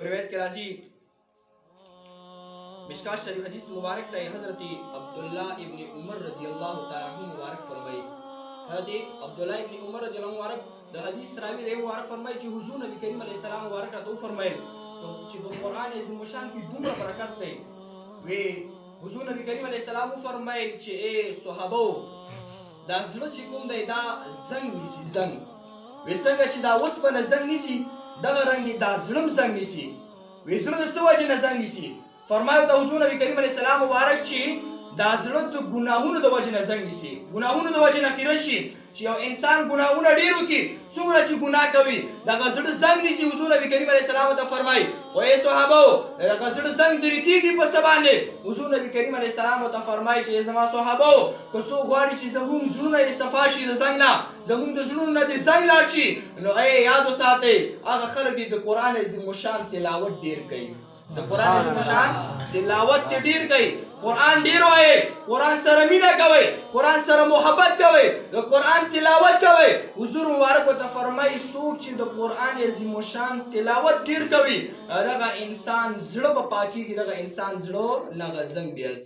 روایت کې راځي مشکات شریف حدیث مبارک ته حضرت عبدالله ابن عمر رضی الله تعالی عنہ مبارک فرمایي. حضرت عبدالله ابن عمر رضی الله مبارک د حدیث راوی دی مبارک فرمایي چې حضور نبی کریم علیه السلام مبارک راته وفرمایل چې د قرآن عظیم الشان کې دومره برکت دی. وی حضور نبی کریم علیه السلام وفرمایل چې ای صحابو دا زړه چې کوم دی دا زنګ نیسي زنګ. وی څنګه چې دا اوسپنه زنګ نیسي دغه رنګ دا زړه هم زنګ نیسي. وی زړه د څه وجې نه زنګ نیسي؟ فرمایو د حضور نبی کریم علیه السلام مبارک چې دا زړه د ګناهونو د وجې نه زنګ نیسي، ګناهونو د وجې نه خیره شي چې یو انسان ګناهونه ډېر وکړي څومره چې ګناه کوي دغه زړه زنګ نیسي. حضور نبی کریم علیه السلام ته فرمایي خو ای صحابو دغه زړه زنګ درې کېږي په څه باندې؟ حضور نبی کریم علیه السلام ته فرمایي چې زما صحابو که څوک غواړي چې زموږ زړونه یې صفا شي د زنګ نه، زموږ د زړونو نه دې زنګ لاړ شي، نو ای یاد وساتئ هغه خلک دې د قرآن عظیم الشان تلاوت ډېر کوي. د قرآن عظیم الشان تلاوت دې ډېر کوي، قرآن ډېر وایي، قرآن سره مینه کوئ، قرآن سره محبت کوئ، د قرآن تلاوت کوئ. حضور مبارک ورته فرمایي څوک چې د قرآن عظیم الشان تلاوت ډېر کوي دغه انسان زړه به پاکېږي، دغه انسان زړه نه زنګ بیا ځي.